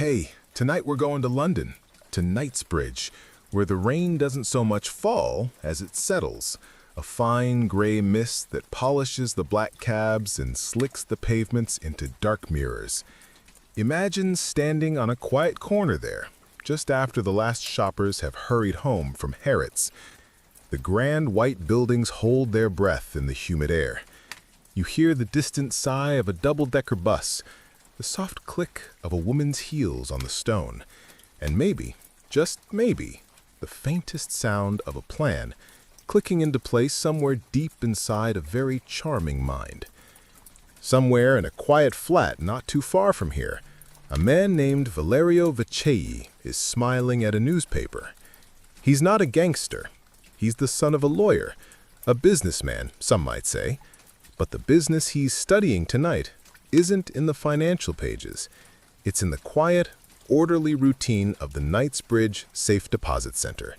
Hey, tonight we're going to London, to Knightsbridge, where the rain doesn't so much fall as it settles. A fine gray mist that polishes the black cabs and slicks the pavements into dark mirrors. Imagine standing on a quiet corner there, just after the last shoppers have hurried home from Harrods. The grand white buildings hold their breath in the humid air. You hear the distant sigh of a double-decker bus, the soft click of a woman's heels on the stone, and maybe, just maybe, the faintest sound of a plan clicking into place somewhere deep inside a very charming mind. Somewhere in a quiet flat not too far from here, a man named Valerio Viccei is smiling at a newspaper. He's not a gangster. He's the son of a lawyer, a businessman, some might say. But the business he's studying tonight isn't in the financial pages. It's in the quiet, orderly routine of the Knightsbridge Safe Deposit Center.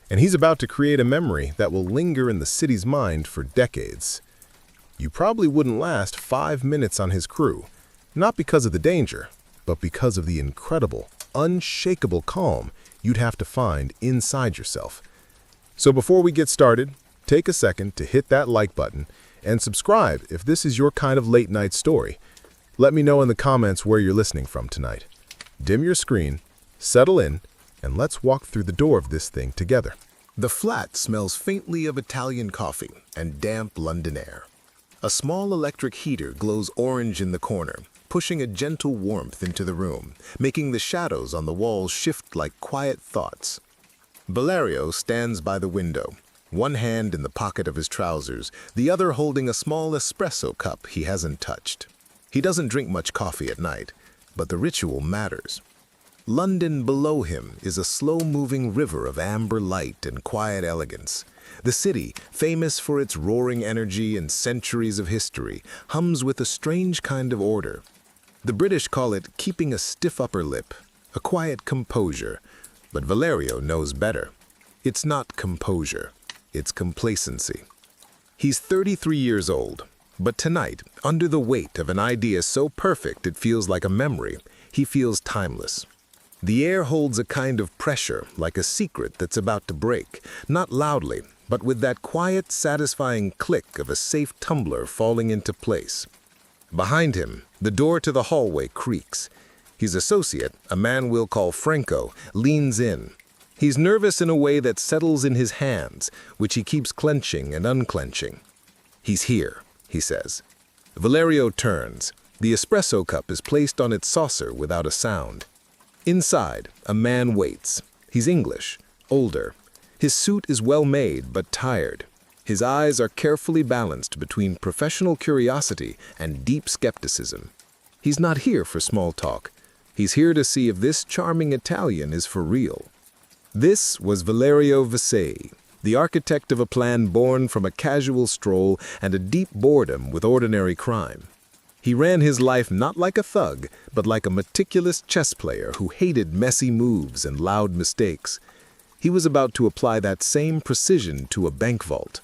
And he's about to create a memory that will linger in the city's mind for decades. You probably wouldn't last 5 minutes on his crew, not because of the danger, but because of the incredible, unshakable calm you'd have to find inside yourself. So before we get started, take a second to hit that like button and subscribe if this is your kind of late-night story. Let me know in the comments where you're listening from tonight. Dim your screen, settle in, and let's walk through the door of this thing together. The flat smells faintly of Italian coffee and damp London air. A small electric heater glows orange in the corner, pushing a gentle warmth into the room, making the shadows on the walls shift like quiet thoughts. Valerio stands by the window, one hand in the pocket of his trousers, the other holding a small espresso cup he hasn't touched. He doesn't drink much coffee at night, but the ritual matters. London below him is a slow-moving river of amber light and quiet elegance. The city, famous for its roaring energy and centuries of history, hums with a strange kind of order. The British call it keeping a stiff upper lip, a quiet composure. But Valerio knows better. It's not composure, it's complacency. He's 33 years old, but tonight, under the weight of an idea so perfect it feels like a memory, he feels timeless. The air holds a kind of pressure, like a secret that's about to break, not loudly, but with that quiet, satisfying click of a safe tumbler falling into place. Behind him, the door to the hallway creaks. His associate, a man we'll call Franco, leans in. He's nervous in a way that settles in his hands, which he keeps clenching and unclenching. "He's here," he says. Valerio turns. The espresso cup is placed on its saucer without a sound. Inside, a man waits. He's English, older. His suit is well made but tired. His eyes are carefully balanced between professional curiosity and deep skepticism. He's not here for small talk. He's here to see if this charming Italian is for real. This was Valerio Viccei, the architect of a plan born from a casual stroll and a deep boredom with ordinary crime. He ran his life not like a thug, but like a meticulous chess player who hated messy moves and loud mistakes. He was about to apply that same precision to a bank vault.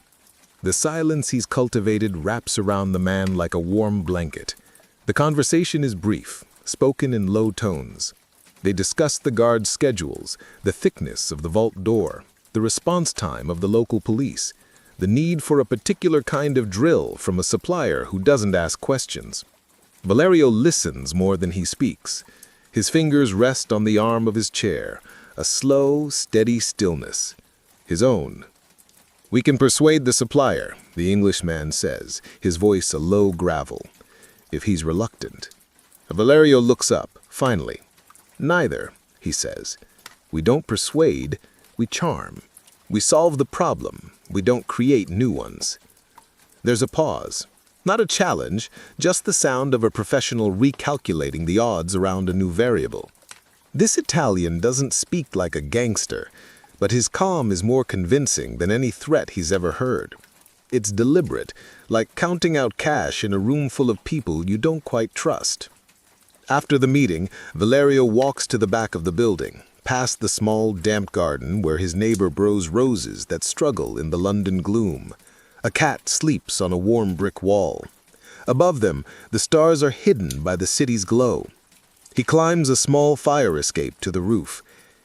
The silence he's cultivated wraps around the man like a warm blanket. The conversation is brief, spoken in low tones. They discuss the guards' schedules, the thickness of the vault door, the response time of the local police, the need for a particular kind of drill from a supplier who doesn't ask questions. Valerio listens more than he speaks. His fingers rest on the arm of his chair, a slow, steady stillness, his own. "We can persuade the supplier," the Englishman says, his voice a low gravel, "if he's reluctant." Valerio looks up, finally. "Neither," he says. "We don't persuade, we charm. We solve the problem, we don't create new ones." There's a pause. Not a challenge, just the sound of a professional recalculating the odds around a new variable. This Italian doesn't speak like a gangster, but his calm is more convincing than any threat he's ever heard. It's deliberate, like counting out cash in a room full of people you don't quite trust. After the meeting, Valerio walks to the back of the building, past the small, damp garden where his neighbor grows roses that struggle in the London gloom. A cat sleeps on a warm brick wall. Above them, the stars are hidden by the city's glow. He climbs a small fire escape to the roof.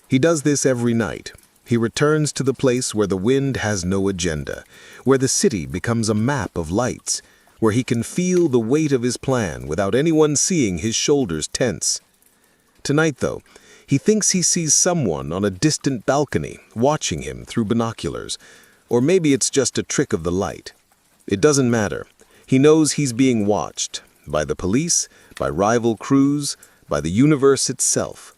He does this every night. He returns to the place where the wind has no agenda, where the city becomes a map of lights, where he can feel the weight of his plan without anyone seeing his shoulders tense. Tonight, though, he thinks he sees someone on a distant balcony watching him through binoculars, or maybe it's just a trick of the light. It doesn't matter. He knows he's being watched, by the police, by rival crews, by the universe itself.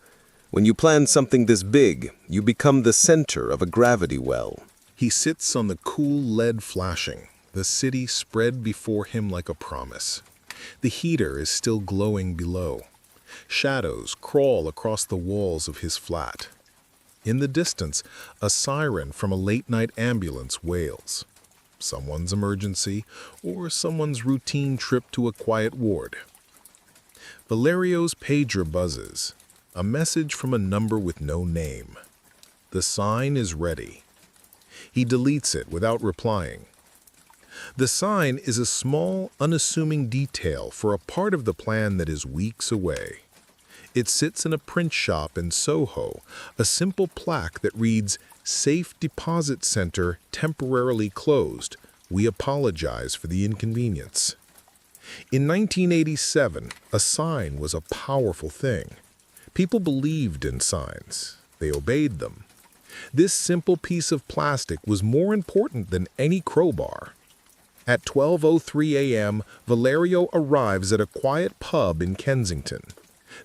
When you plan something this big, you become the center of a gravity well. He sits on the cool lead flashing, the city spread before him like a promise. The heater is still glowing below. Shadows crawl across the walls of his flat. In the distance, a siren from a late-night ambulance wails. Someone's emergency, or someone's routine trip to a quiet ward. Valerio's pager buzzes, a message from a number with no name. The sign is ready. He deletes it without replying. The sign is a small, unassuming detail for a part of the plan that is weeks away. It sits in a print shop in Soho, a simple plaque that reads, "Safe Deposit Center temporarily closed. We apologize for the inconvenience." In 1987, a sign was a powerful thing. People believed in signs. They obeyed them. This simple piece of plastic was more important than any crowbar. At 12:03 a.m., Valerio arrives at a quiet pub in Kensington.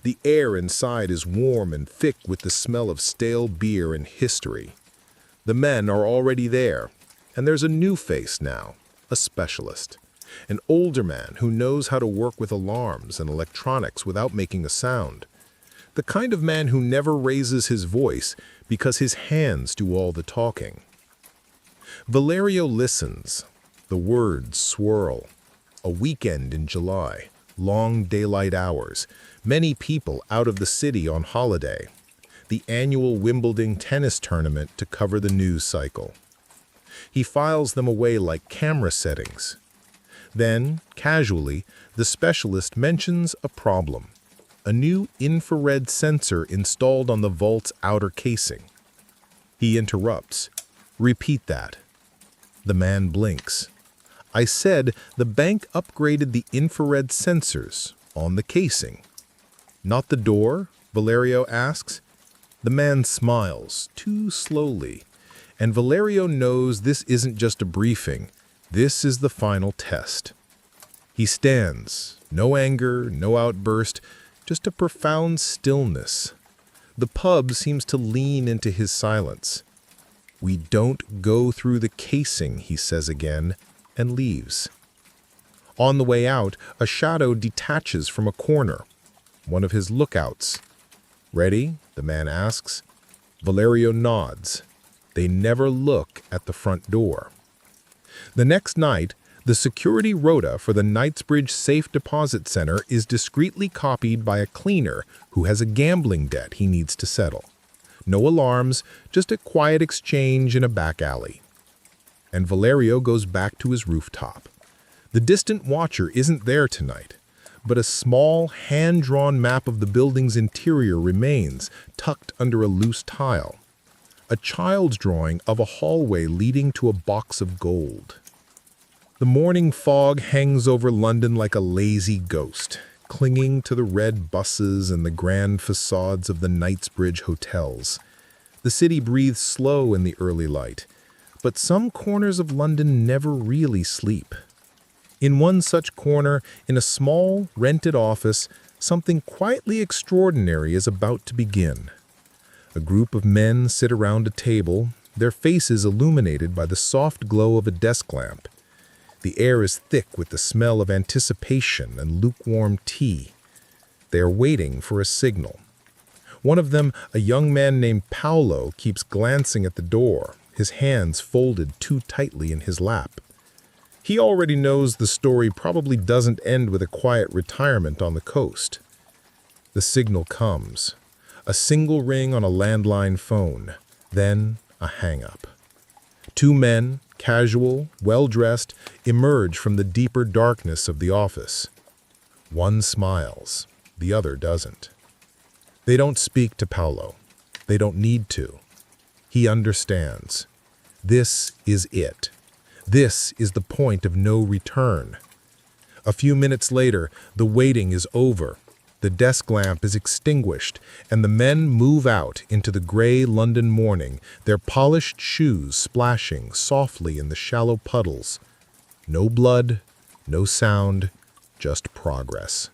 The air inside is warm and thick with the smell of stale beer and history. The men are already there, and there's a new face now, a specialist. An older man who knows how to work with alarms and electronics without making a sound. The kind of man who never raises his voice because his hands do all the talking. Valerio listens. The words swirl. A weekend in July, long daylight hours, many people out of the city on holiday. The annual Wimbledon tennis tournament to cover the news cycle. He files them away like camera settings. Then, casually, the specialist mentions a problem. A new infrared sensor installed on the vault's outer casing. He interrupts. "Repeat that." The man blinks. "I said the bank upgraded the infrared sensors on the casing." "Not the door?" Valerio asks. The man smiles, too slowly, and Valerio knows this isn't just a briefing. This is the final test. He stands. No anger, no outburst, just a profound stillness. The pub seems to lean into his silence. "We don't go through the casing," he says again, and leaves. On the way out, a shadow detaches from a corner. One of his lookouts. "Ready?" the man asks. Valerio nods. They never look at the front door. The next night, the security rota for the Knightsbridge Safe Deposit Center is discreetly copied by a cleaner who has a gambling debt he needs to settle. No alarms, just a quiet exchange in a back alley. And Valerio goes back to his rooftop. The distant watcher isn't there tonight, but a small, hand-drawn map of the building's interior remains, tucked under a loose tile. A child's drawing of a hallway leading to a box of gold. The morning fog hangs over London like a lazy ghost, clinging to the red buses and the grand facades of the Knightsbridge hotels. The city breathes slow in the early light, but some corners of London never really sleep. In one such corner, in a small, rented office, something quietly extraordinary is about to begin. A group of men sit around a table, their faces illuminated by the soft glow of a desk lamp. The air is thick with the smell of anticipation and lukewarm tea. They are waiting for a signal. One of them, a young man named Paolo, keeps glancing at the door, his hands folded too tightly in his lap. He already knows the story probably doesn't end with a quiet retirement on the coast. The signal comes. A single ring on a landline phone, then a hang-up. Two men, casual, well-dressed, emerge from the deeper darkness of the office. One smiles, the other doesn't. They don't speak to Paolo. They don't need to. He understands. This is it. This is the point of no return. A few minutes later, the waiting is over. The desk lamp is extinguished, and the men move out into the gray London morning, their polished shoes splashing softly in the shallow puddles. No blood, no sound, just progress.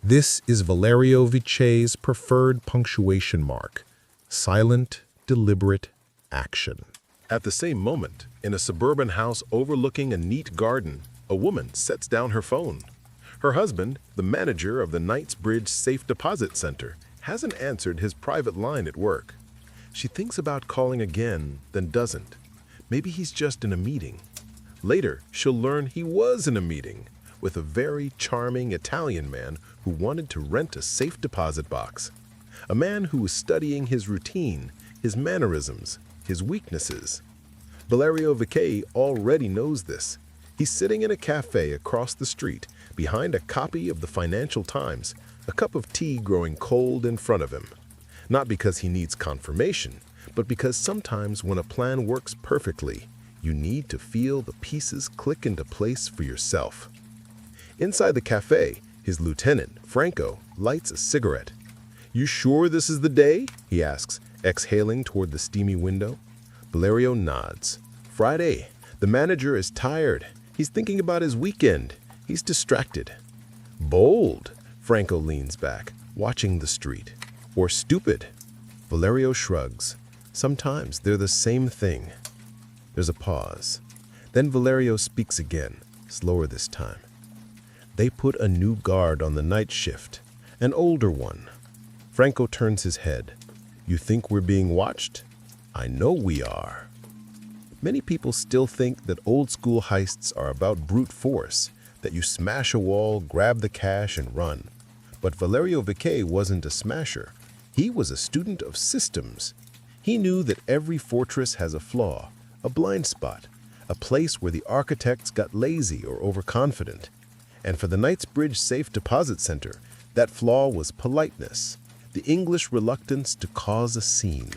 This is Valerio Viccei's preferred punctuation mark. Silent, deliberate action. At the same moment, in a suburban house overlooking a neat garden, a woman sets down her phone. Her husband, the manager of the Knightsbridge Safe Deposit Center, hasn't answered his private line at work. She thinks about calling again, then doesn't. Maybe he's just in a meeting. Later, she'll learn he was in a meeting with a very charming Italian man who wanted to rent a safe deposit box. A man who was studying his routine, his mannerisms, his weaknesses. Valerio Viccei already knows this. He's sitting in a cafe across the street, behind a copy of the Financial Times, a cup of tea growing cold in front of him. Not because he needs confirmation, but because sometimes when a plan works perfectly, you need to feel the pieces click into place for yourself. Inside the cafe, his lieutenant, Franco, lights a cigarette. "You sure this is the day?" he asks, exhaling toward the steamy window. Valerio nods. "Friday. The manager is tired. He's thinking about his weekend. He's distracted." "Bold." Franco leans back, watching the street. "Or stupid." Valerio shrugs. Sometimes they're the same thing. There's a pause. Then Valerio speaks again, slower this time. "They put a new guard on the night shift, an older one." Franco turns his head. "You think we're being watched?" "I know we are." Many people still think that old-school heists are about brute force, that you smash a wall, grab the cash, and run. But Valerio Viccei wasn't a smasher. He was a student of systems. He knew that every fortress has a flaw, a blind spot, a place where the architects got lazy or overconfident. And for the Knightsbridge Safe Deposit Center, that flaw was politeness, the English reluctance to cause a scene.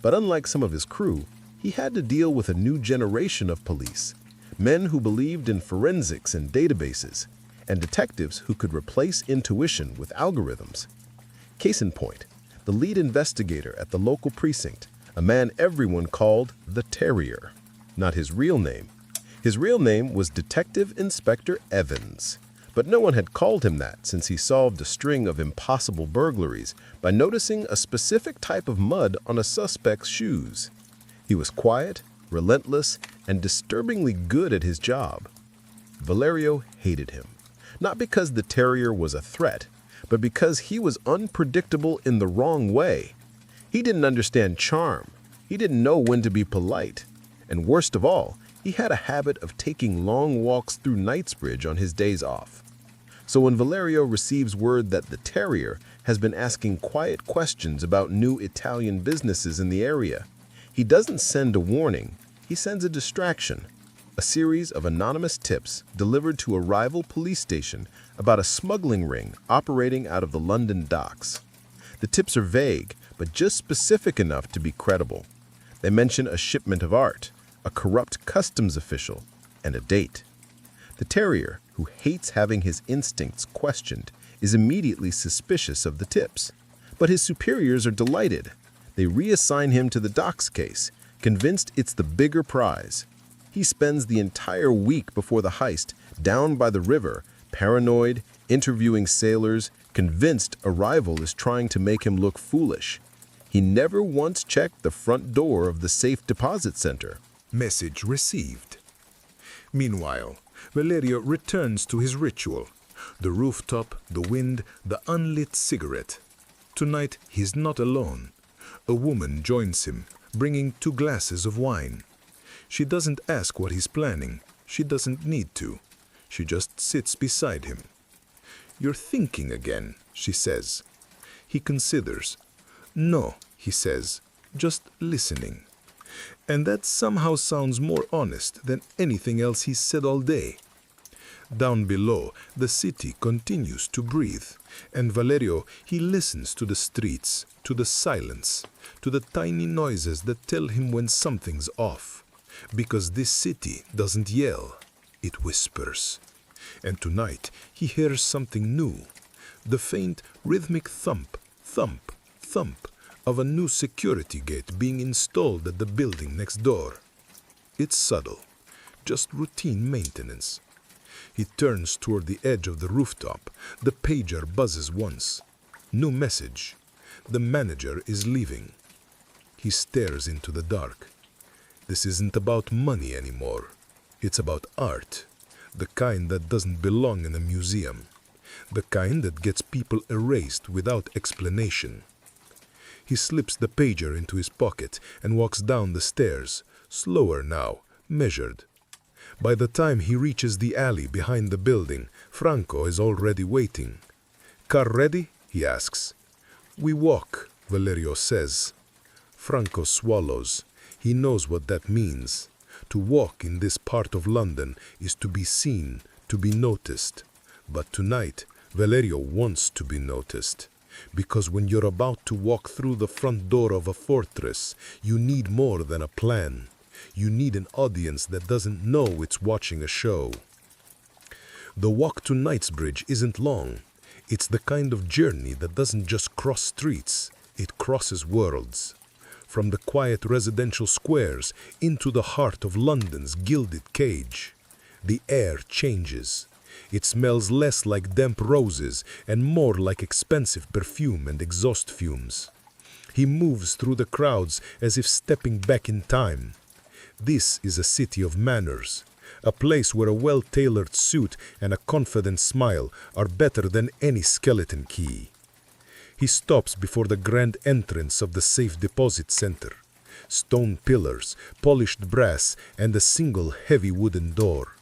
But unlike some of his crew, he had to deal with a new generation of police, men who believed in forensics and databases, and detectives who could replace intuition with algorithms. Case in point, the lead investigator at the local precinct, a man everyone called the Terrier. Not his real name. His real name was Detective Inspector Evans, but no one had called him that since he solved a string of impossible burglaries by noticing a specific type of mud on a suspect's shoes. He was quiet, relentless, and disturbingly good at his job. Valerio hated him, not because the Terrier was a threat, but because he was unpredictable in the wrong way. He didn't understand charm. He didn't know when to be polite. And worst of all, he had a habit of taking long walks through Knightsbridge on his days off. So when Valerio receives word that the Terrier has been asking quiet questions about new Italian businesses in the area, he doesn't send a warning, he sends a distraction. A series of anonymous tips delivered to a rival police station about a smuggling ring operating out of the London docks. The tips are vague, but just specific enough to be credible. They mention a shipment of art, a corrupt customs official, and a date. The Terrier, who hates having his instincts questioned, is immediately suspicious of the tips. But his superiors are delighted. They reassign him to the docks case, convinced it's the bigger prize. He spends the entire week before the heist down by the river, paranoid, interviewing sailors, convinced a rival is trying to make him look foolish. He never once checked the front door of the safe deposit center. Message received. Meanwhile, Valerio returns to his ritual. The rooftop, the wind, the unlit cigarette. Tonight, he's not alone. A woman joins him, bringing 2 glasses of wine. She doesn't ask what he's planning. She doesn't need to. She just sits beside him. "You're thinking again," she says. He considers. "No," he says, "just listening." And that somehow sounds more honest than anything else he's said all day. Down below, the city continues to breathe. And Valerio, he listens to the streets, to the silence, to the tiny noises that tell him when something's off. Because this city doesn't yell, it whispers. And tonight, he hears something new. The faint, rhythmic thump, thump, thump of a new security gate being installed at the building next door. It's subtle, just routine maintenance. He turns toward the edge of the rooftop. The pager buzzes once. New message. The manager is leaving. He stares into the dark. This isn't about money anymore. It's about art. The kind that doesn't belong in a museum. The kind that gets people erased without explanation. He slips the pager into his pocket and walks down the stairs, slower now, measured. By the time he reaches the alley behind the building, Franco is already waiting. "Car ready?" he asks. "We walk," Valerio says. Franco swallows. He knows what that means. To walk in this part of London is to be seen, to be noticed. But tonight, Valerio wants to be noticed. Because when you're about to walk through the front door of a fortress, you need more than a plan. You need an audience that doesn't know it's watching a show. The walk to Knightsbridge isn't long. It's the kind of journey that doesn't just cross streets, it crosses worlds. From the quiet residential squares into the heart of London's gilded cage. The air changes. It smells less like damp roses and more like expensive perfume and exhaust fumes. He moves through the crowds as if stepping back in time. This is a city of manners, a place where a well-tailored suit and a confident smile are better than any skeleton key. He stops before the grand entrance of the Safe Deposit Center. Stone pillars, polished brass, and a single heavy wooden door.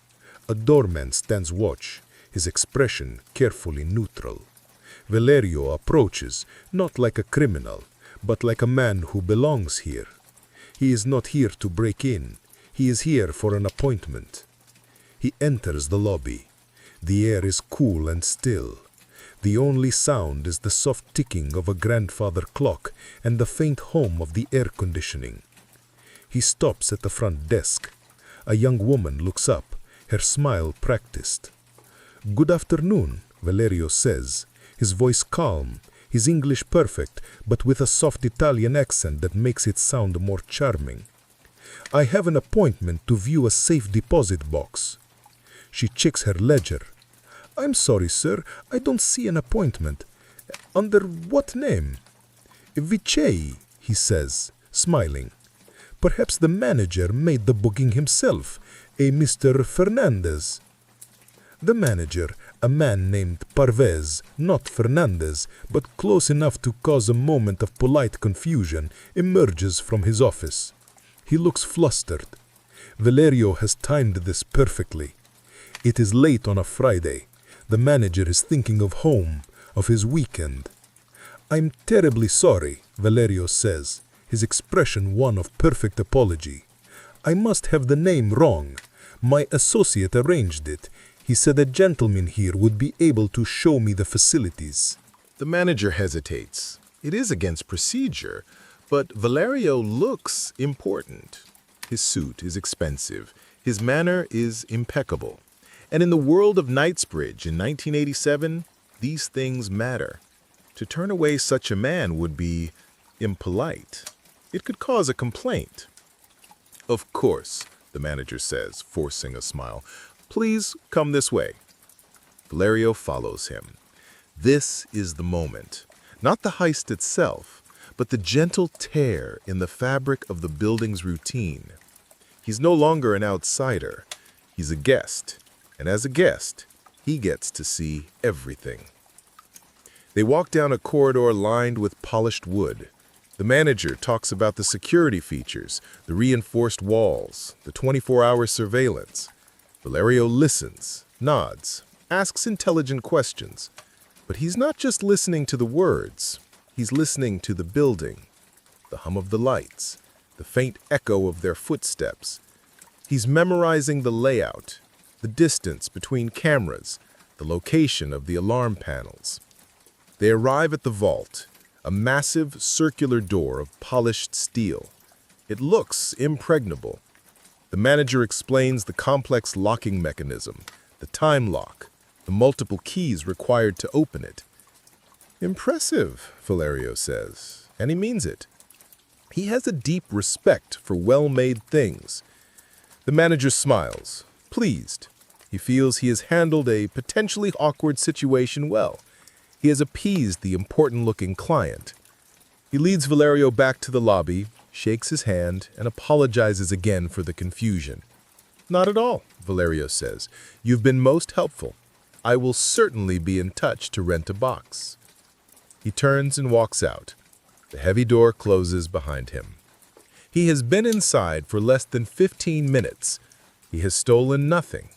A doorman stands watch, his expression carefully neutral. Valerio approaches, not like a criminal, but like a man who belongs here. He is not here to break in. He is here for an appointment. He enters the lobby. The air is cool and still. The only sound is the soft ticking of a grandfather clock and the faint hum of the air conditioning. He stops at the front desk. A young woman looks up, her smile practiced. "Good afternoon," Valerio says, his voice calm, his English perfect, but with a soft Italian accent that makes it sound more charming. "I have an appointment to view a safe deposit box." She checks her ledger. "I'm sorry, sir, I don't see an appointment. Under what name?" "Viccei," he says, smiling. "Perhaps the manager made the booking himself, a Mr. Fernandez." The manager, a man named Parvez, not Fernandez, but close enough to cause a moment of polite confusion, emerges from his office. He looks flustered. Valerio has timed this perfectly. It is late on a Friday. The manager is thinking of home, of his weekend. "I'm terribly sorry," Valerio says, his expression one of perfect apology. "I must have the name wrong. My associate arranged it. He said a gentleman here would be able to show me the facilities." The manager hesitates. It is against procedure, but Valerio looks important. His suit is expensive. His manner is impeccable. And in the world of Knightsbridge in 1987, these things matter. To turn away such a man would be impolite. It could cause a complaint. "Of course," the manager says, forcing a smile. "Please come this way." Valerio follows him. This is the moment. Not the heist itself, but the gentle tear in the fabric of the building's routine. He's no longer an outsider. He's a guest. And as a guest, he gets to see everything. They walk down a corridor lined with polished wood. The manager talks about the security features, the reinforced walls, the 24-hour surveillance. Valerio listens, nods, asks intelligent questions. But he's not just listening to the words. He's listening to the building, the hum of the lights, the faint echo of their footsteps. He's memorizing the layout. the distance between cameras, the location of the alarm panels. They arrive at the vault, a massive circular door of polished steel. It looks impregnable. The manager explains the complex locking mechanism, the time lock, the multiple keys required to open it. Impressive, Valerio says, and he means it. He has a deep respect for well-made things. The manager smiles, pleased. He feels he has handled a potentially awkward situation well. He has appeased the important-looking client. He leads Valerio back to the lobby, shakes his hand, and apologizes again for the confusion. Not at all, Valerio says. You've been most helpful. I will certainly be in touch to rent a box. He turns and walks out. The heavy door closes behind him. He has been inside for less than 15 minutes. He has stolen nothing.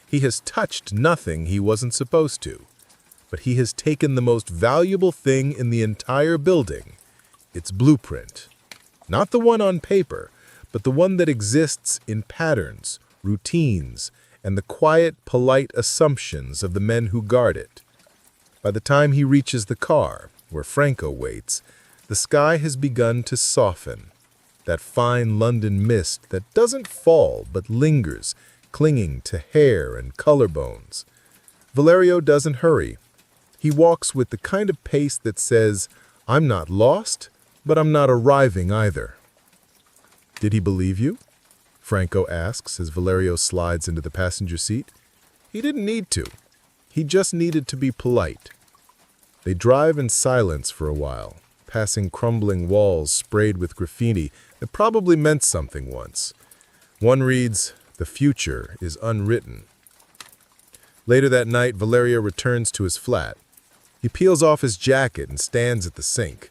He has touched nothing he wasn't supposed to. But he has taken the most valuable thing in the entire building, its blueprint. Not the one on paper, but the one that exists in patterns, routines, and the quiet, polite assumptions of the men who guard it. By the time he reaches the car, where Franco waits, the sky has begun to soften. That fine London mist that doesn't fall but lingers, clinging to hair and collarbones. Valerio doesn't hurry. He walks with the kind of pace that says, I'm not lost, but I'm not arriving either. Did he believe you? Franco asks as Valerio slides into the passenger seat. He didn't need to. He just needed to be polite. They drive in silence for a while, passing crumbling walls sprayed with graffiti that probably meant something once. One reads, "The future is unwritten." Later that night, Valerio returns to his flat. He peels off his jacket and stands at the sink.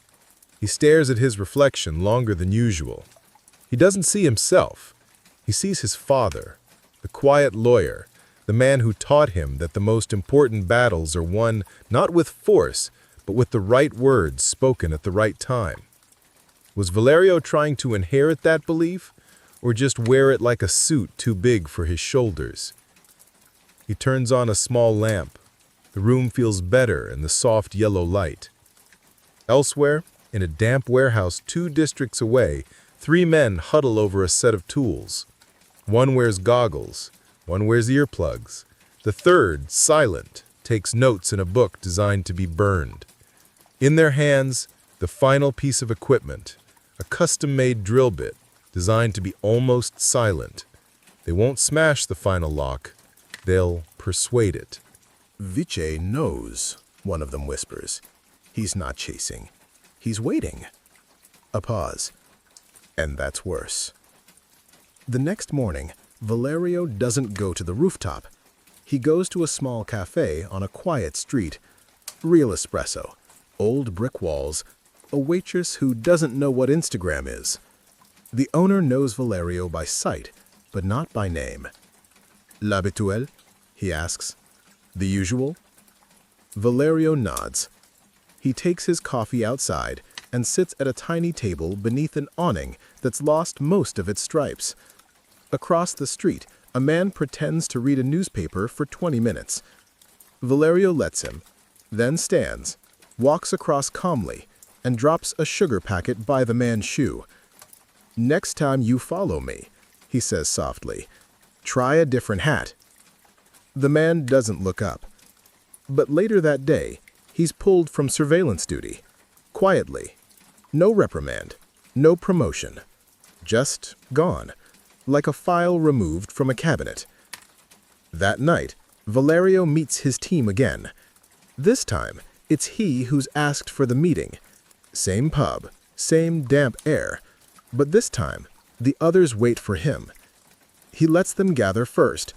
He stares at his reflection longer than usual. He doesn't see himself. He sees his father, the quiet lawyer, the man who taught him that the most important battles are won not with force, but with the right words spoken at the right time. Was Valerio trying to inherit that belief, or just wear it like a suit too big for his shoulders? He turns on a small lamp. The room feels better in the soft yellow light. Elsewhere, in a damp warehouse 2 districts away, 3 men huddle over a set of tools. One wears goggles, one wears earplugs. The third, silent, takes notes in a book designed to be burned. In their hands, the final piece of equipment, a custom-made drill bit designed to be almost silent. They won't smash the final lock, they'll persuade it. Viccei knows, one of them whispers. He's not chasing. He's waiting. A pause. And that's worse. The next morning, Valerio doesn't go to the rooftop. He goes to a small cafe on a quiet street. Real espresso, old brick walls, a waitress who doesn't know what Instagram is. The owner knows Valerio by sight, but not by name. L'habituel? He asks. The usual? Valerio nods. He takes his coffee outside and sits at a tiny table beneath an awning that's lost most of its stripes. Across the street, a man pretends to read a newspaper for 20 minutes. Valerio lets him, then stands, walks across calmly, and drops a sugar packet by the man's shoe. "Next time you follow me," he says softly, "try a different hat." The man doesn't look up. But later that day, he's pulled from surveillance duty. Quietly. No reprimand. No promotion. Just gone. Like a file removed from a cabinet. That night, Valerio meets his team again. This time, it's he who's asked for the meeting. Same pub, same damp air. But this time, the others wait for him. He lets them gather first.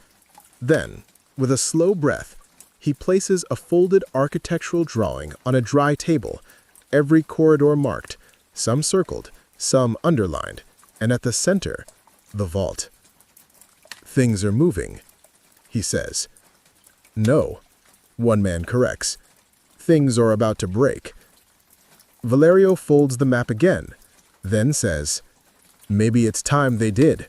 Then, with a slow breath, he places a folded architectural drawing on a dry table, every corridor marked, some circled, some underlined, and at the center, the vault. "Things are moving," he says. "No," one man corrects. "Things are about to break." Valerio folds the map again, then says, "Maybe it's time they did."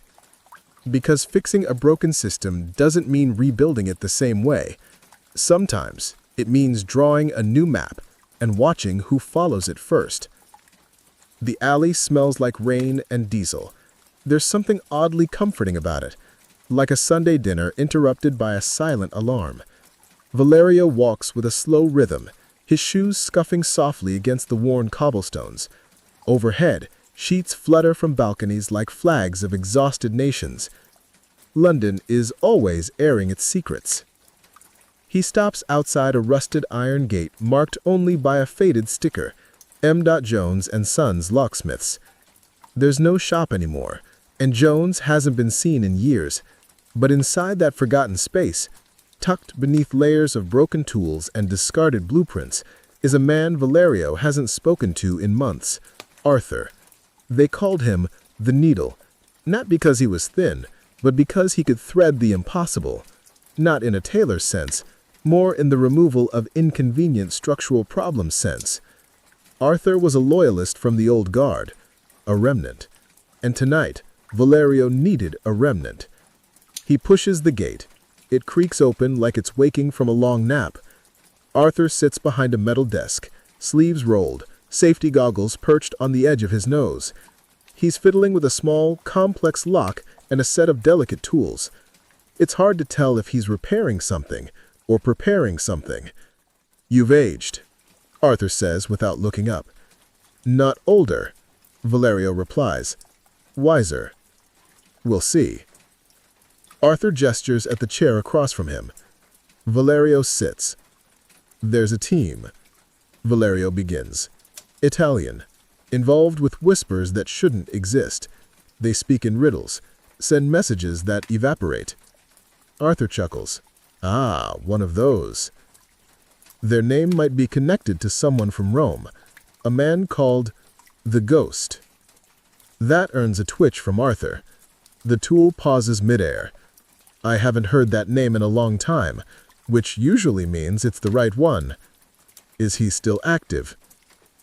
Because fixing a broken system doesn't mean rebuilding it the same way. Sometimes it means drawing a new map and watching who follows it first. The alley smells like rain and diesel. There's something oddly comforting about it, like a Sunday dinner interrupted by a silent alarm. Valerio walks with a slow rhythm, his shoes scuffing softly against the worn cobblestones. Overhead, sheets flutter from balconies like flags of exhausted nations. London is always airing its secrets. He stops outside a rusted iron gate marked only by a faded sticker, M. Jones and Sons Locksmiths. There's no shop anymore, and Jones hasn't been seen in years. But inside that forgotten space, tucked beneath layers of broken tools and discarded blueprints, is a man Valerio hasn't spoken to in months, Arthur. They called him the Needle, not because he was thin, but because he could thread the impossible, not in a tailor's sense, more in the removal of inconvenient structural problems sense. Arthur was a loyalist from the old guard, a remnant, and tonight Valerio needed a remnant. He pushes the gate. It creaks open like it's waking from a long nap. Arthur sits behind a metal desk, sleeves rolled, safety goggles perched on the edge of his nose. He's fiddling with a small, complex lock and a set of delicate tools. It's hard to tell if he's repairing something or preparing something. "You've aged," Arthur says without looking up. "Not older," Valerio replies. "Wiser. We'll see." Arthur gestures at the chair across from him. Valerio sits. "There's a team," Valerio begins. "Italian, involved with whispers that shouldn't exist. They speak in riddles, send messages that evaporate." Arthur chuckles. "Ah, one of those." Their name might be connected to someone from Rome, a man called the Ghost. That earns a twitch from Arthur. The tool pauses midair. "I haven't heard that name in a long time," which usually means it's the right one. Is he still active?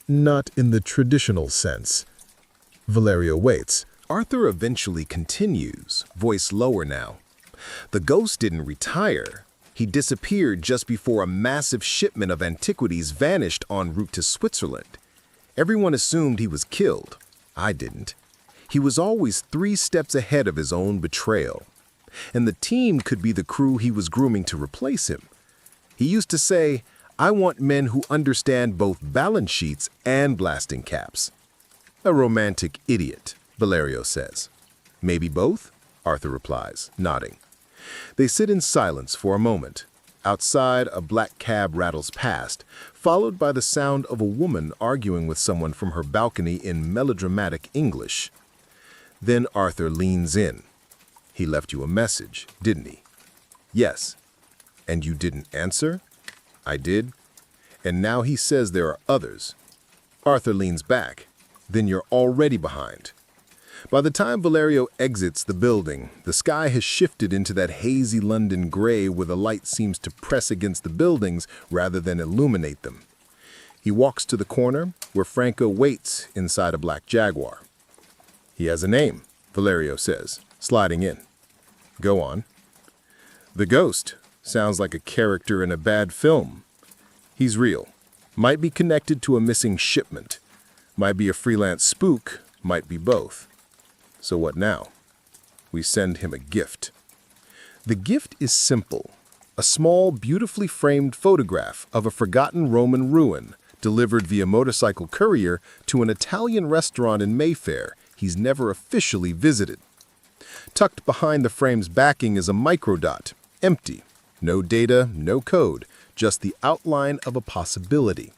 Not in the traditional sense. Valerio waits. Arthur eventually continues, voice lower now. "The Ghost didn't retire. He disappeared just before a massive shipment of antiquities vanished en route to Switzerland. Everyone assumed he was killed. I didn't. He was always 3 steps ahead of his own betrayal. And the team could be the crew he was grooming to replace him. He used to say, 'I want men who understand both balance sheets and blasting caps.'" "A romantic idiot," Valerio says. "Maybe both?" Arthur replies, nodding. They sit in silence for a moment. Outside, a black cab rattles past, followed by the sound of a woman arguing with someone from her balcony in melodramatic English. Then Arthur leans in. "He left you a message, didn't he?" "Yes." "And you didn't answer?" "I did. And now he says there are others." Arthur leans back. "Then you're already behind." By the time Valerio exits the building, the sky has shifted into that hazy London gray where the light seems to press against the buildings rather than illuminate them. He walks to the corner where Franco waits inside a black Jaguar. "He has a name," Valerio says, sliding in. "Go on." "The Ghost. Sounds like a character in a bad film. He's real. Might be connected to a missing shipment. Might be a freelance spook. Might be both. So what now? We send him a gift." The gift is simple. A small, beautifully framed photograph of a forgotten Roman ruin delivered via motorcycle courier to an Italian restaurant in Mayfair he's never officially visited. Tucked behind the frame's backing is a microdot, empty. No data, no code, just the outline of a possibility.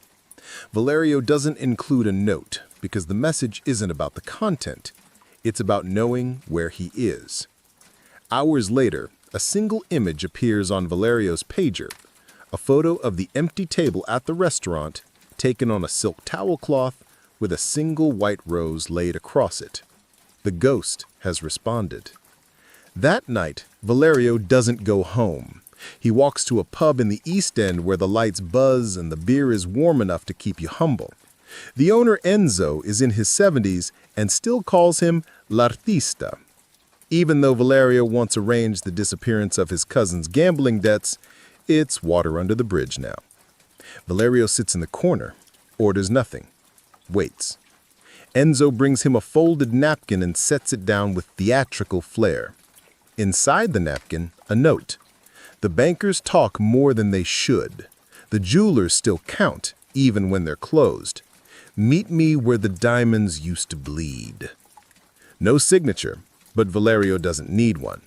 Valerio doesn't include a note because the message isn't about the content. It's about knowing where he is. Hours later, a single image appears on Valerio's pager, a photo of the empty table at the restaurant taken on a silk towel cloth with a single white rose laid across it. The Ghost has responded. That night, Valerio doesn't go home. He walks to a pub in the East End where the lights buzz and the beer is warm enough to keep you humble. The owner, Enzo, is in his 70s and still calls him l'artista. Even though Valerio once arranged the disappearance of his cousin's gambling debts, it's water under the bridge now. Valerio sits in the corner, orders nothing, waits. Enzo brings him a folded napkin and sets it down with theatrical flair. Inside the napkin, a note. The bankers talk more than they should. The jewelers still count, even when they're closed. Meet me where the diamonds used to bleed. No signature, but Valerio doesn't need one.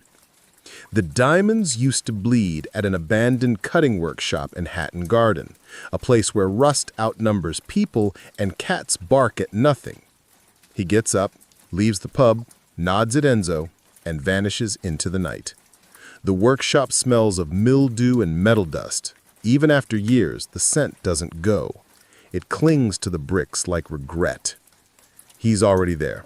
The diamonds used to bleed at an abandoned cutting workshop in Hatton Garden, a place where rust outnumbers people and cats bark at nothing. He gets up, leaves the pub, nods at Enzo, and vanishes into the night. The workshop smells of mildew and metal dust. Even after years, the scent doesn't go. It clings to the bricks like regret. He's already there,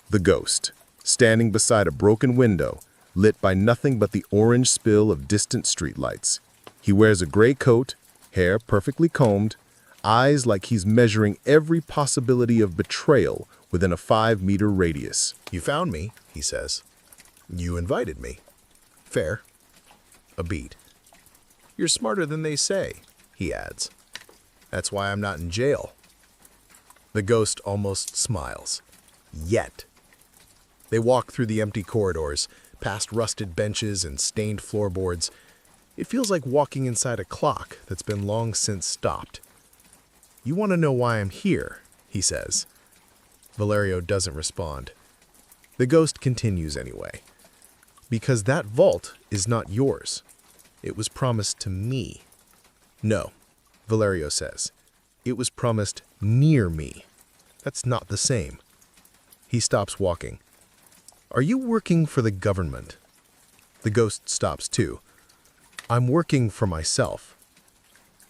the ghost, standing beside a broken window, lit by nothing but the orange spill of distant streetlights. He wears a gray coat, hair perfectly combed, eyes like he's measuring every possibility of betrayal within a 5-meter radius. You found me, he says. You invited me. Fair. A beat. You're smarter than they say, he adds. That's why I'm not in jail. The ghost almost smiles. Yet. They walk through the empty corridors, past rusted benches and stained floorboards. It feels like walking inside a clock that's been long since stopped. You want to know why I'm here, he says. Valerio doesn't respond. The ghost continues anyway. Because that vault is not yours. It was promised to me. No, Valerio says. It was promised near me. That's not the same. He stops walking. Are you working for the government? The ghost stops too. I'm working for myself.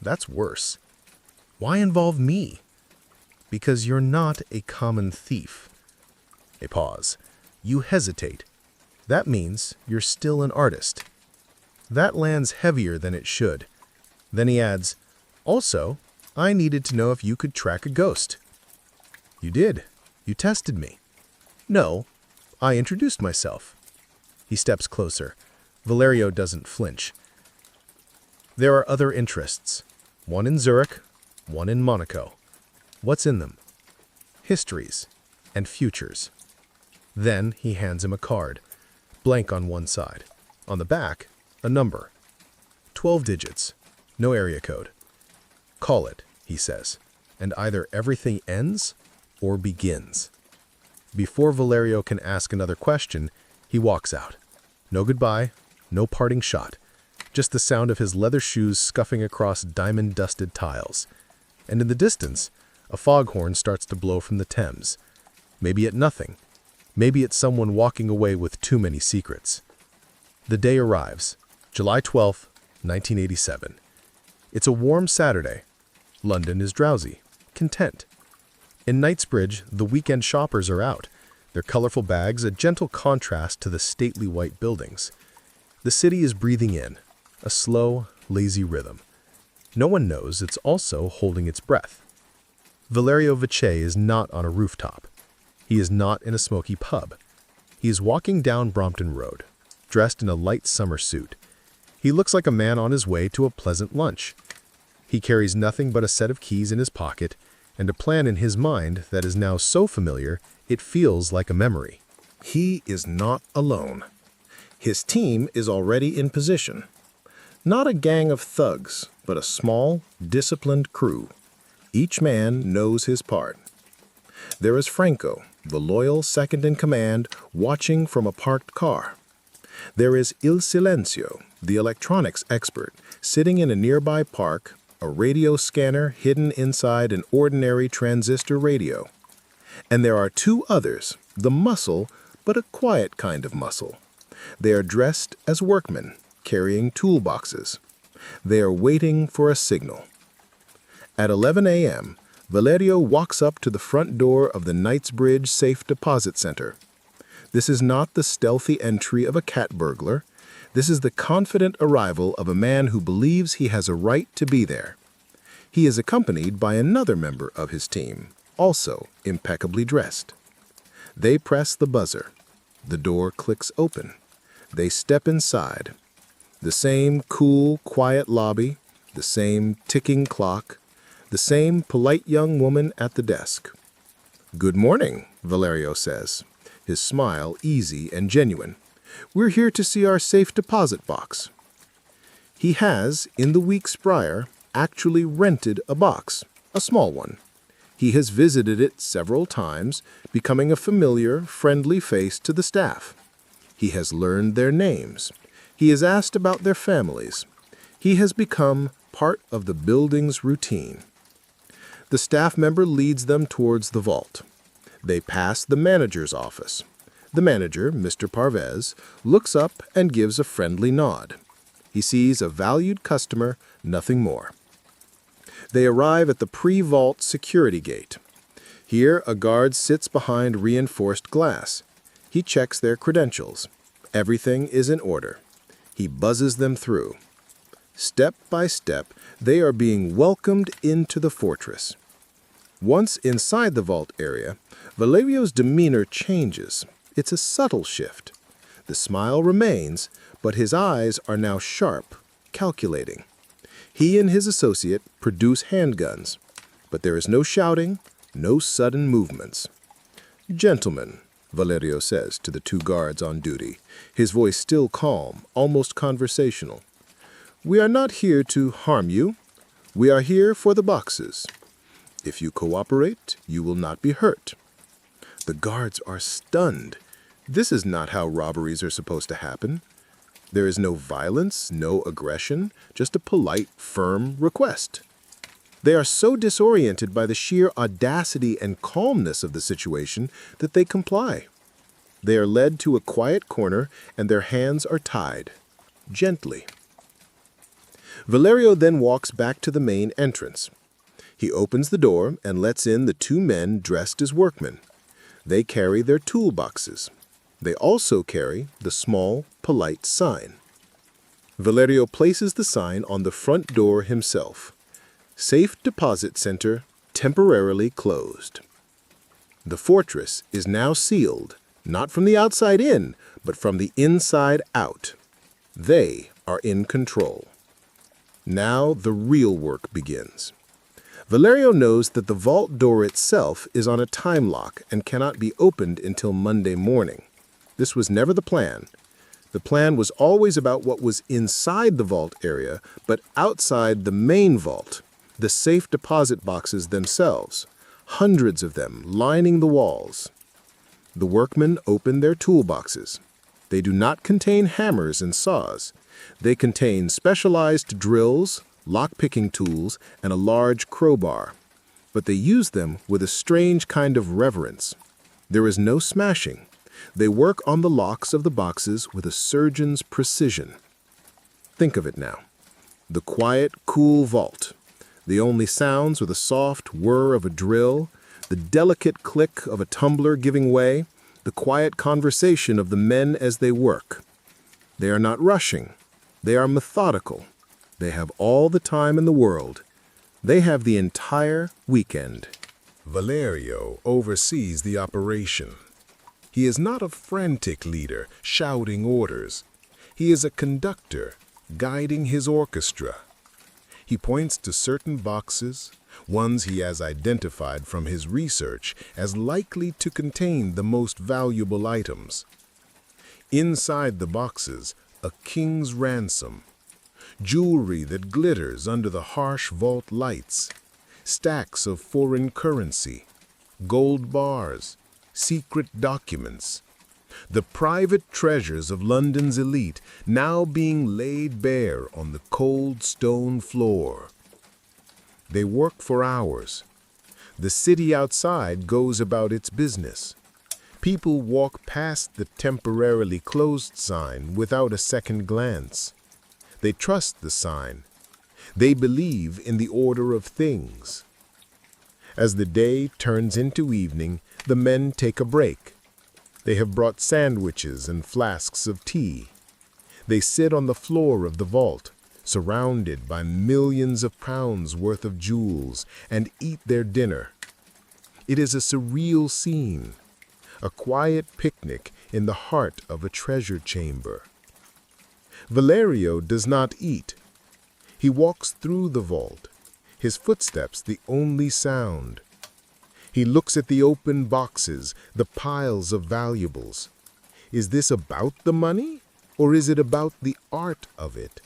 That's worse. Why involve me? Because you're not a common thief. A pause. You hesitate. That means you're still an artist. That lands heavier than it should. Then he adds, also, I needed to know if you could track a ghost. You did. You tested me. No, I introduced myself. He steps closer. Valerio doesn't flinch. There are other interests. One in Zurich, one in Monaco. What's in them? Histories and futures. Then he hands him a card, blank on one side. On the back, a number. 12 digits, no area code. Call it, he says, and either everything ends or begins. Before Valerio can ask another question, he walks out. No goodbye, no parting shot, just the sound of his leather shoes scuffing across diamond-dusted tiles. And in the distance, a foghorn starts to blow from the Thames. Maybe at nothing. Maybe it's someone walking away with too many secrets. The day arrives, July 12th, 1987. It's a warm Saturday. London is drowsy, content. In Knightsbridge, the weekend shoppers are out, their colorful bags a gentle contrast to the stately white buildings. The city is breathing in, a slow, lazy rhythm. No one knows it's also holding its breath. Valerio Viccei is not on a rooftop. He is not in a smoky pub. He is walking down Brompton Road, dressed in a light summer suit. He looks like a man on his way to a pleasant lunch. He carries nothing but a set of keys in his pocket and a plan in his mind that is now so familiar it feels like a memory. He is not alone. His team is already in position. Not a gang of thugs, but a small, disciplined crew. Each man knows his part. There is Franco, the loyal second-in-command, watching from a parked car. There is Il Silencio, the electronics expert, sitting in a nearby park, a radio scanner hidden inside an ordinary transistor radio. And there are two others, the muscle, but a quiet kind of muscle. They are dressed as workmen, carrying toolboxes. They are waiting for a signal. At 11 a.m., Valerio walks up to the front door of the Knightsbridge Safe Deposit Center. This is not the stealthy entry of a cat burglar. This is the confident arrival of a man who believes he has a right to be there. He is accompanied by another member of his team, also impeccably dressed. They press the buzzer. The door clicks open. They step inside. The same cool, quiet lobby, the same ticking clock, the same polite young woman at the desk. "Good morning," Valerio says, his smile easy and genuine. "We're here to see our safe deposit box." He has, in the weeks prior, actually rented a box, a small one. He has visited it several times, becoming a familiar, friendly face to the staff. He has learned their names. He has asked about their families. He has become part of the building's routine. The staff member leads them towards the vault. They pass the manager's office. The manager, Mr. Parvez, looks up and gives a friendly nod. He sees a valued customer, nothing more. They arrive at the pre-vault security gate. Here, a guard sits behind reinforced glass. He checks their credentials. Everything is in order. He buzzes them through. Step by step, they are being welcomed into the fortress. Once inside the vault area, Valerio's demeanor changes. It's a subtle shift. The smile remains, but his eyes are now sharp, calculating. He and his associate produce handguns, but there is no shouting, no sudden movements. "Gentlemen," Valerio says to the two guards on duty, his voice still calm, almost conversational, "we are not here to harm you. We are here for the boxes. If you cooperate, you will not be hurt." The guards are stunned. This is not how robberies are supposed to happen. There is no violence, no aggression, just a polite, firm request. They are so disoriented by the sheer audacity and calmness of the situation that they comply. They are led to a quiet corner and their hands are tied, gently. Valerio then walks back to the main entrance. He opens the door and lets in the two men dressed as workmen. They carry their toolboxes. They also carry the small, polite sign. Valerio places the sign on the front door himself. Safe Deposit Center temporarily closed. The fortress is now sealed, not from the outside in, but from the inside out. They are in control. Now the real work begins. Valerio knows that the vault door itself is on a time lock and cannot be opened until Monday morning. This was never the plan. The plan was always about what was inside the vault area, but outside the main vault, the safe deposit boxes themselves, hundreds of them lining the walls. The workmen open their toolboxes. They do not contain hammers and saws. They contain specialized drills, lock-picking tools, and a large crowbar. But they use them with a strange kind of reverence. There is no smashing. They work on the locks of the boxes with a surgeon's precision. Think of it now. The quiet, cool vault. The only sounds were the soft whir of a drill, the delicate click of a tumbler giving way, the quiet conversation of the men as they work. They are not rushing. They are methodical. They have all the time in the world. They have the entire weekend. Valerio oversees the operation. He is not a frantic leader shouting orders. He is a conductor guiding his orchestra. He points to certain boxes, ones he has identified from his research as likely to contain the most valuable items. Inside the boxes, a king's ransom, jewelry that glitters under the harsh vault lights, stacks of foreign currency, gold bars, secret documents, the private treasures of London's elite now being laid bare on the cold stone floor. They work for hours. The city outside goes about its business. People walk past the temporarily closed sign without a second glance. They trust the sign. They believe in the order of things. As the day turns into evening, the men take a break. They have brought sandwiches and flasks of tea. They sit on the floor of the vault, surrounded by millions of pounds worth of jewels, and eat their dinner. It is a surreal scene, a quiet picnic in the heart of a treasure chamber. Valerio does not eat. He walks through the vault, his footsteps the only sound. He looks at the open boxes, the piles of valuables. Is this about the money, or is it about the art of it?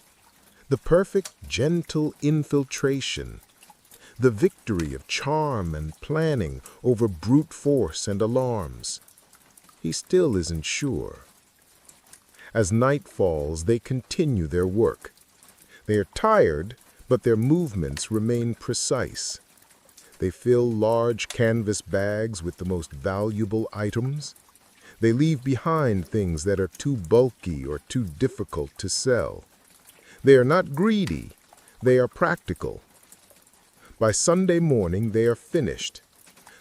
The perfect, gentle infiltration, the victory of charm and planning over brute force and alarms. He still isn't sure. As night falls, they continue their work. They are tired, but their movements remain precise. They fill large canvas bags with the most valuable items. They leave behind things that are too bulky or too difficult to sell. They are not greedy. They are practical. By Sunday morning, they are finished.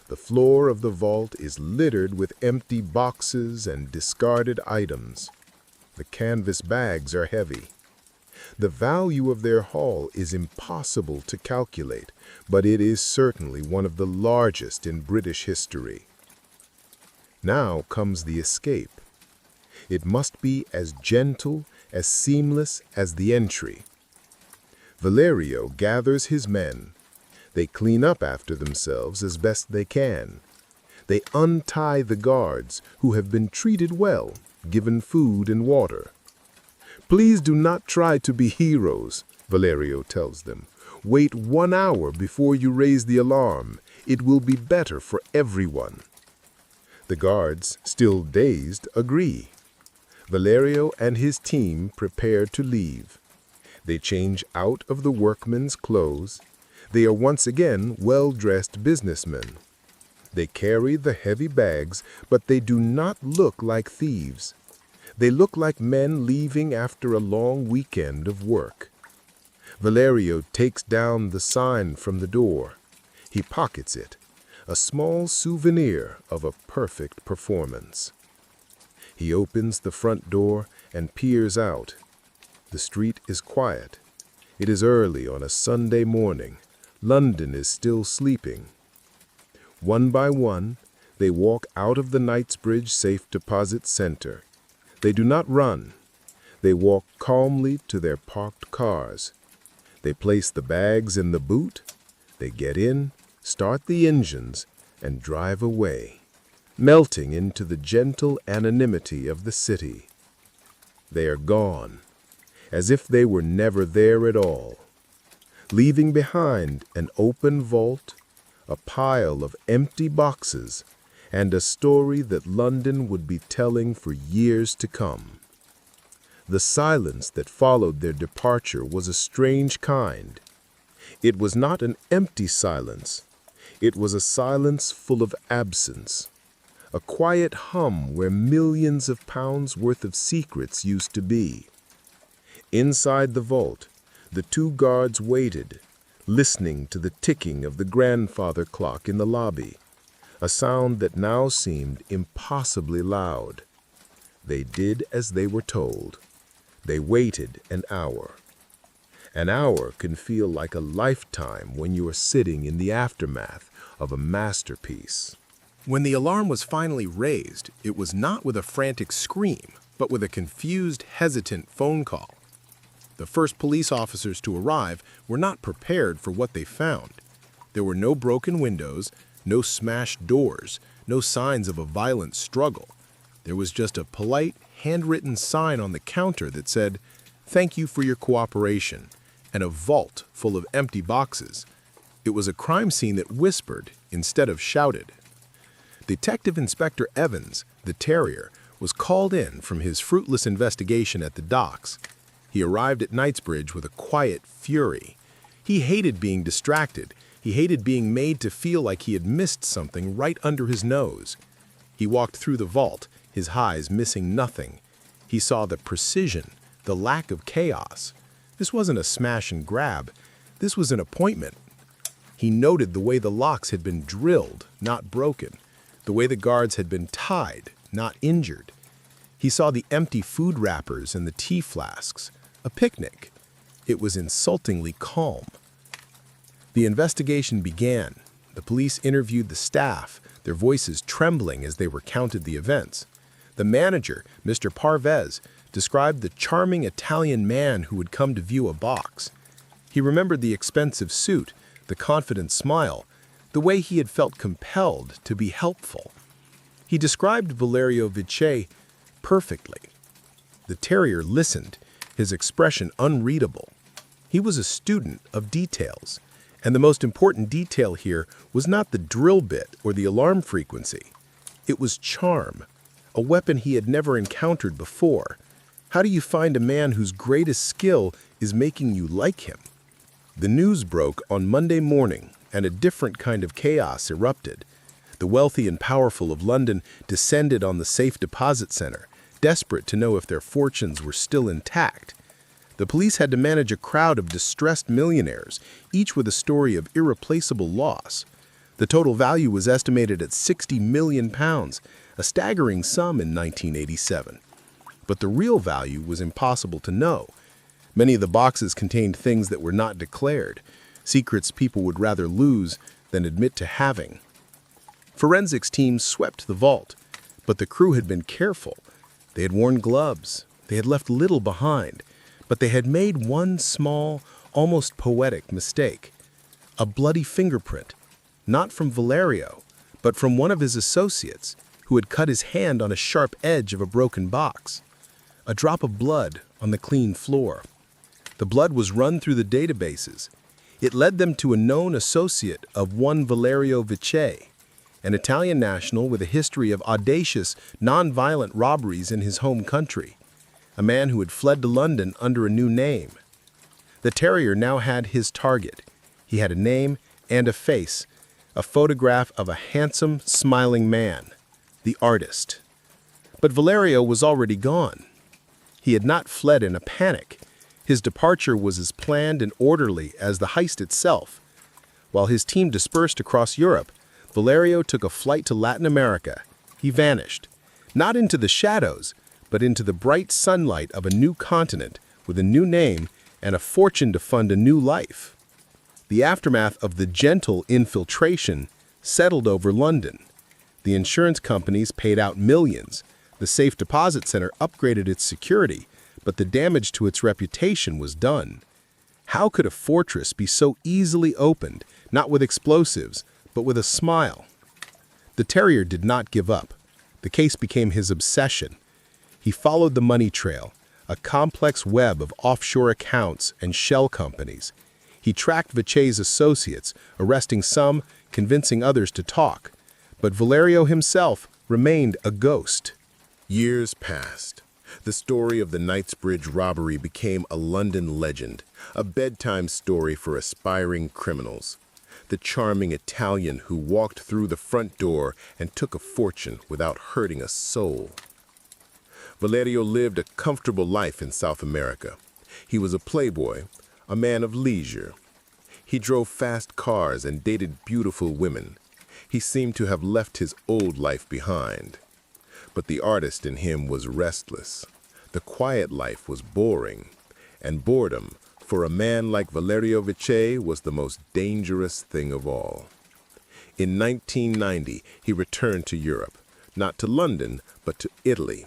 The floor of the vault is littered with empty boxes and discarded items. The canvas bags are heavy. The value of their haul is impossible to calculate, but it is certainly one of the largest in British history. Now comes the escape. It must be as gentle, as seamless as the entry. Valerio gathers his men. They clean up after themselves as best they can. They untie the guards who have been treated well, given food and water. Please do not try to be heroes, Valerio tells them. Wait 1 hour before you raise the alarm. It will be better for everyone. The guards, still dazed, agree. Valerio and his team prepare to leave. They change out of the workmen's clothes. They are once again well-dressed businessmen. They carry the heavy bags, but they do not look like thieves. They look like men leaving after a long weekend of work. Valerio takes down the sign from the door. He pockets it, a small souvenir of a perfect performance. He opens the front door and peers out. The street is quiet. It is early on a Sunday morning. London is still sleeping. One by one, they walk out of the Knightsbridge Safe Deposit Center. They do not run. They walk calmly to their parked cars. They place the bags in the boot. They get in, start the engines, and drive away, melting into the gentle anonymity of the city. They are gone, as if they were never there at all, leaving behind an open vault, a pile of empty boxes, and a story that London would be telling for years to come. The silence that followed their departure was a strange kind. It was not an empty silence. It was a silence full of absence, a quiet hum where millions of pounds worth of secrets used to be. Inside the vault, the two guards waited, listening to the ticking of the grandfather clock in the lobby, a sound that now seemed impossibly loud. They did as they were told. They waited an hour. An hour can feel like a lifetime when you are sitting in the aftermath of a masterpiece. When the alarm was finally raised, it was not with a frantic scream, but with a confused, hesitant phone call. The first police officers to arrive were not prepared for what they found. There were no broken windows, no smashed doors, no signs of a violent struggle. There was just a polite, handwritten sign on the counter that said, "Thank you for your cooperation," and a vault full of empty boxes. It was a crime scene that whispered instead of shouted. Detective Inspector Evans, the terrier, was called in from his fruitless investigation at the docks. He arrived at Knightsbridge with a quiet fury. He hated being distracted. He hated being made to feel like he had missed something right under his nose. He walked through the vault, his eyes missing nothing. He saw the precision, the lack of chaos. This wasn't a smash and grab. This was an appointment. He noted the way the locks had been drilled, not broken, the way the guards had been tied, not injured. He saw the empty food wrappers and the tea flasks. A picnic. It was insultingly calm. The investigation began. The police interviewed the staff, their voices trembling as they recounted the events. The manager, Mr. Parvez, described the charming Italian man who would come to view a box. He remembered the expensive suit, the confident smile, the way he had felt compelled to be helpful. He described Valerio Viccei perfectly. The terrier listened, his expression unreadable. He was a student of details, and the most important detail here was not the drill bit or the alarm frequency. It was charm, a weapon he had never encountered before. How do you find a man whose greatest skill is making you like him? The news broke on Monday morning, and a different kind of chaos erupted. The wealthy and powerful of London descended on the safe deposit center, desperate to know if their fortunes were still intact. The police had to manage a crowd of distressed millionaires, each with a story of irreplaceable loss. The total value was estimated at £60 million, a staggering sum in 1987. But the real value was impossible to know. Many of the boxes contained things that were not declared, secrets people would rather lose than admit to having. Forensics teams swept the vault, but the crew had been careful. They had worn gloves, they had left little behind, but they had made one small, almost poetic mistake. A bloody fingerprint, not from Valerio, but from one of his associates who had cut his hand on a sharp edge of a broken box. A drop of blood on the clean floor. The blood was run through the databases. It led them to a known associate of one Valerio Viccei, an Italian national with a history of audacious, non-violent robberies in his home country, a man who had fled to London under a new name. The terrier now had his target. He had a name and a face, a photograph of a handsome, smiling man, the artist. But Valerio was already gone. He had not fled in a panic. His departure was as planned and orderly as the heist itself. While his team dispersed across Europe, Valerio took a flight to Latin America. He vanished, not into the shadows, but into the bright sunlight of a new continent with a new name and a fortune to fund a new life. The aftermath of the gentle infiltration settled over London. The insurance companies paid out millions. The safe deposit center upgraded its security, but the damage to its reputation was done. How could a fortress be so easily opened, not with explosives, but with a smile? The terrier did not give up. The case became his obsession. He followed the money trail, a complex web of offshore accounts and shell companies. He tracked Viccei's associates, arresting some, convincing others to talk. But Valerio himself remained a ghost. Years passed. The story of the Knightsbridge robbery became a London legend, a bedtime story for aspiring criminals. The charming Italian who walked through the front door and took a fortune without hurting a soul. Valerio lived a comfortable life in South America. He was a playboy, a man of leisure. He drove fast cars and dated beautiful women. He seemed to have left his old life behind. But the artist in him was restless. The quiet life was boring, and boredom, for a man like Valerio Viccei, was the most dangerous thing of all. In 1990, he returned to Europe, not to London, but to Italy.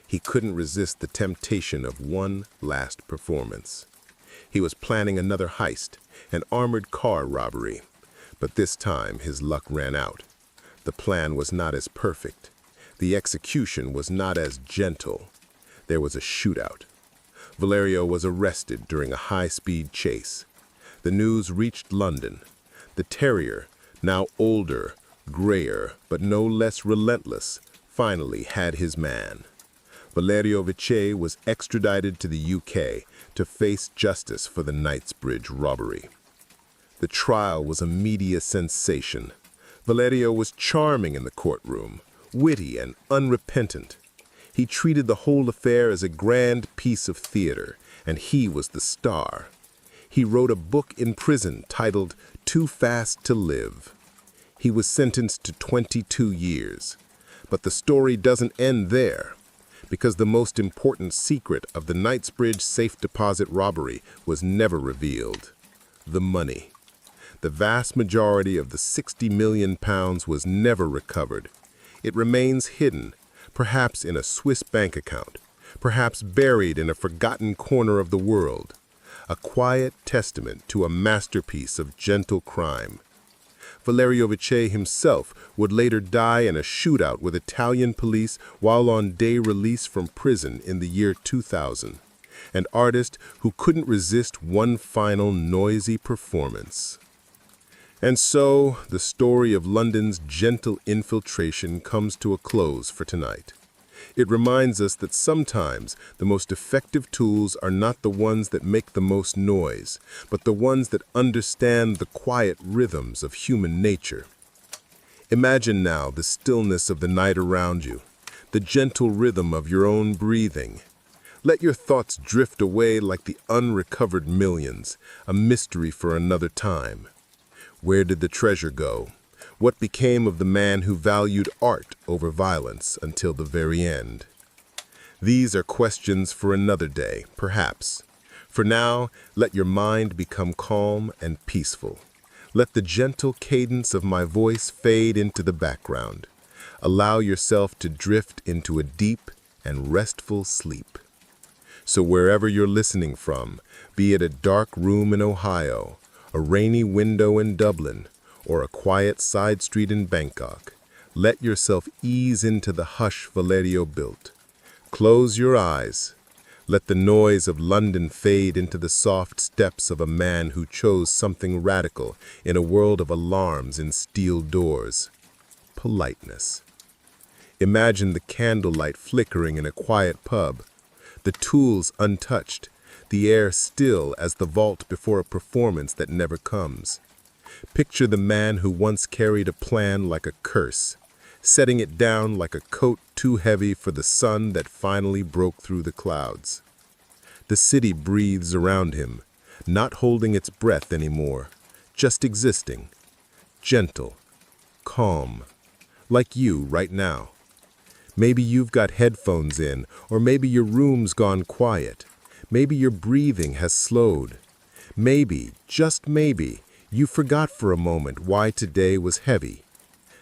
He couldn't resist the temptation of one last performance. He was planning another heist, an armored car robbery. But this time his luck ran out. The plan was not as perfect. The execution was not as gentle. There was a shootout. Valerio was arrested during a high-speed chase. The news reached London. The terrier, now older, grayer, but no less relentless, finally had his man. Valerio Viccei was extradited to the UK to face justice for the Knightsbridge robbery. The trial was a media sensation. Valerio was charming in the courtroom, witty and unrepentant. He treated the whole affair as a grand piece of theater, and he was the star. He wrote a book in prison titled Too Fast to Live. He was sentenced to 22 years. But the story doesn't end there, because the most important secret of the Knightsbridge Safe Deposit Robbery was never revealed: the money. The vast majority of the £60 million was never recovered. It remains hidden, perhaps in a Swiss bank account, perhaps buried in a forgotten corner of the world. A quiet testament to a masterpiece of gentle crime. Valerio Viccei himself would later die in a shootout with Italian police while on day release from prison in the year 2000. An artist who couldn't resist one final noisy performance. And so, the story of London's gentle infiltration comes to a close for tonight. It reminds us that sometimes the most effective tools are not the ones that make the most noise, but the ones that understand the quiet rhythms of human nature. Imagine now the stillness of the night around you, the gentle rhythm of your own breathing. Let your thoughts drift away like the unrecovered millions, a mystery for another time. Where did the treasure go? What became of the man who valued art over violence until the very end? These are questions for another day, perhaps. For now, let your mind become calm and peaceful. Let the gentle cadence of my voice fade into the background. Allow yourself to drift into a deep and restful sleep. So wherever you're listening from, be it a dark room in Ohio, a rainy window in Dublin, or a quiet side street in Bangkok, let yourself ease into the hush Valerio built. Close your eyes. Let the noise of London fade into the soft steps of a man who chose something radical in a world of alarms and steel doors. Politeness. Imagine the candlelight flickering in a quiet pub, the tools untouched, the air still as the vault before a performance that never comes. Picture the man who once carried a plan like a curse, setting it down like a coat too heavy for the sun that finally broke through the clouds. The city breathes around him, not holding its breath anymore, just existing, gentle, calm, like you right now. Maybe you've got headphones in, or maybe your room's gone quiet. Maybe your breathing has slowed. Maybe, just maybe, you forgot for a moment why today was heavy.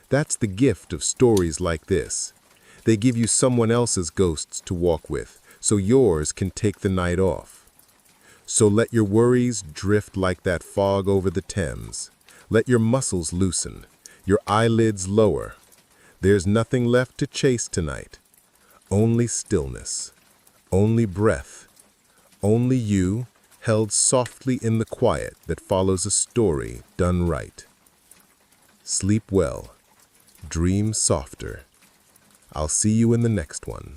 That's the gift of stories like this. They give you someone else's ghosts to walk with, so yours can take the night off. So let your worries drift like that fog over the Thames. Let your muscles loosen, your eyelids lower. There's nothing left to chase tonight. Only stillness, only breath, only you, held softly in the quiet that follows a story done right. Sleep well. Dream softer. I'll see you in the next one.